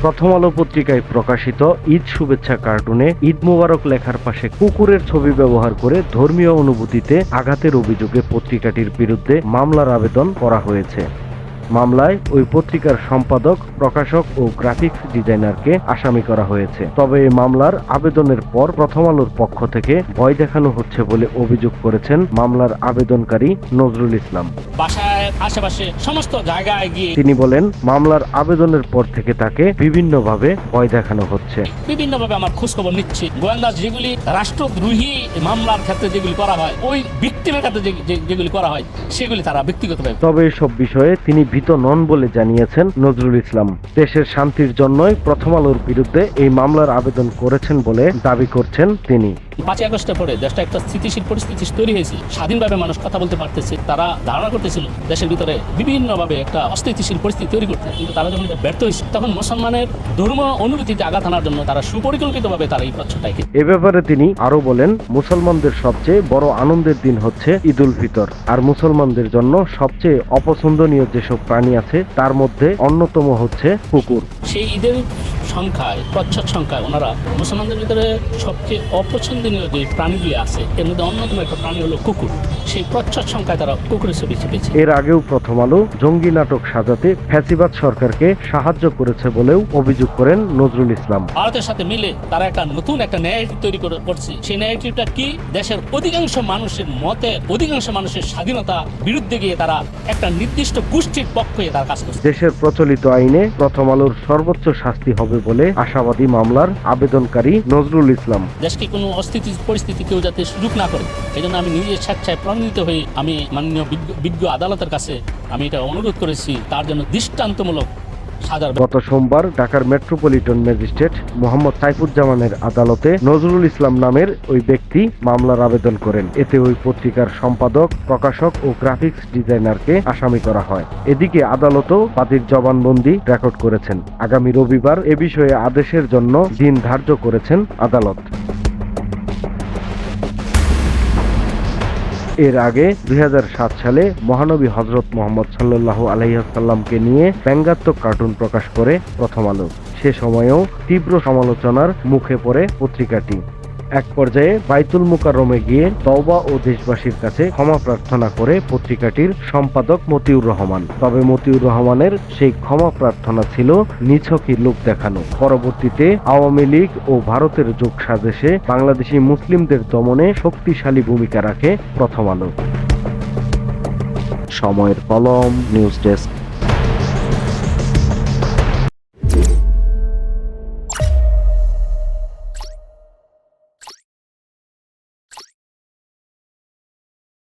প্রথম আলো পত্রিকায় প্রকাশিত ঈদ শুভেচ্ছা কার্টুনে ঈদ মোবারক লেখার পাশে কুকুরের ছবি ব্যবহার করে ধর্মীয় অনুভূতিতে আঘাতের অভিযোগে পত্রিকাটির বিরুদ্ধে মামলার আবেদন করা হয়েছে। মামলায় ওই পত্রিকার সম্পাদক, প্রকাশক ও গ্রাফিক্স ডিজাইনারকে আসামি করা হয়েছে। তবে এই মামলার আবেদনের পর প্রথম আলোর পক্ষ থেকে ভয় দেখানো হচ্ছে বলে অভিযোগ করেছেন মামলার আবেদনকারী নজরুল ইসলাম। বাসায় আশেপাশে সমস্ত জায়গায় গিয়ে তিনি বলেন, মামলার আবেদনের পর থেকে তাকে বিভিন্নভাবে ভয় দেখানো হচ্ছে। বিভিন্নভাবে আমার খোঁজ খবর নিচ্ছে। গোয়েন্দা যেগুলি রাষ্ট্রদ্রোহী মামলার ক্ষেত্রে যেগুলি করা হয়, ওই ভিক্টিমের ক্ষেত্রে যেগুলি করা হয়, সেগুলি তারা ব্যক্তিগতভাবে। তবে এসব বিষয়ে তিনি ভীত নন বলে জানিয়েছেন নজরুল ইসলাম। দেশের শান্তির জন্যই প্রথম আলোর বিরুদ্ধে এই মামলার আবেদন করেছেন বলে দাবি করছেন তিনি। 5 আগস্টের পরে দেশটা একটা স্থিতিশীল পরিস্থিতি তৈরি হয়েছে। স্বাধীনভাবে মানুষ কথা বলতে পারতেছে। তারা ধারণা করতেছিল দেশের ভিতরে বিভিন্নভাবে একটা অস্থিতিশীল পরিস্থিতি তৈরি করতে, কিন্তু তারা যখন ব্যর্থ হয়েছে তখন মুসলমানের ধর্ম অনুভূতিতে আঘাত আনার জন্য তারা সুপরিকল্পিতভাবে তারা এই প্রচ্ছটাকে। এ ব্যাপারে তিনি আরো বলেন, মুসলমানদের সবচেয়ে বড় আনন্দের দিন হচ্ছে ঈদ উল ফিতর। আর মুসলমানদের জন্য সবচেয়ে অপছন্দনীয় যেসব প্রাণী আছে তার মধ্যে অন্যতম হচ্ছে কুকুর। সেই ঈদের সংখ্যায়, প্রচ্ছদ সংখ্যায় ওনারা মুসলমানদের ভিতরে সবচেয়ে অপছন্দনীয় যে প্রাণীগুলি আছে এর মধ্যে অন্যতম একটা প্রাণী হলো কুকুর। সেই প্রচ্ছদ সংখ্যায় তারা কুকুরের ছবি চেপেছে। এর আগেও প্রথম আলো জঙ্গি নাটক সাজাতে ফ্যাসিবাদ সরকারকে সাহায্য করেছে বলেও অভিযোগ করেন নজরুল ইসলাম। ভারতের সাথে মিলে তারা একটা নতুন একটা ন্যারেটিভ তৈরি করছে। সেই ন্যারেটিভটা কি? দেশের অধিকাংশ মানুষের মতে, অধিকাংশ মানুষের স্বাধীনতা বিরুদ্ধে গিয়ে তারা একটা নির্দিষ্ট গোষ্ঠীর পক্ষে তারা কাজ করছে। দেশের প্রচলিত আইনে প্রথম আলোর সর্বোচ্চ শাস্তি হবে বলে আশাবাদী মামলার আবেদনকারী নজরুল ইসলাম। দেশকে কোনো অস্থিতিশীল পরিস্থিতি কেউ যাতে সুযোগ না করে, এই জন্য আমি নিজের স্বেচ্ছায় প্রণোদিত হয়ে আমি মাননীয় বিজ্ঞ আদালতের কাছে আমি এটা অনুরোধ করেছি, তার জন্য দৃষ্টান্তমূলক সাজার। গত সোমবার ঢাকার মেট্রোপলিটন ম্যাজিস্ট্রেট মোহাম্মদ সাইফুজ্জামানের আদালতে নজরুল ইসলাম নামের ওই ব্যক্তি মামলার আবেদন করেন। এতে ওই পত্রিকার সম্পাদক, প্রকাশক ও গ্রাফিক্স ডিজাইনারকে আসামি করা হয়। এদিকে আদালতও বাদীর জবানবন্দি রেকর্ড করেছেন। আগামী রবিবার এ বিষয়ে আদেশের জন্য দিন ধার্য করেছেন আদালত। এর আগে 2007 সালে মহানবী হযরত মুহাম্মদ সাল্লাল্লাহু আলাইহি ওয়াসাল্লামকে নিয়ে ব্যঙ্গাত্মক কার্টুন প্রকাশ করে প্রথম আলো। সে সময়েও তীব্র সমালোচনার মুখে পড়ে পত্রিকাটি। এক পর্যায়ে বাইতুল মুকাররমে গিয়ে তওবা ও দেশবাসীর কাছে ক্ষমা প্রার্থনা করে পত্রিকাটির সম্পাদক মতিউর রহমান। তবে মতিউর রহমানের সেই ক্ষমা প্রার্থনা ছিল নিছকই লোক দেখানো। পরবর্তীতে আওয়ামী লীগ ও ভারতের যোগসাজশে বাংলাদেশি মুসলিমদের দমনে শক্তিশালী ভূমিকা রাখে প্রথম আলো। সময়ের কলম, নিউজ ডেস্ক।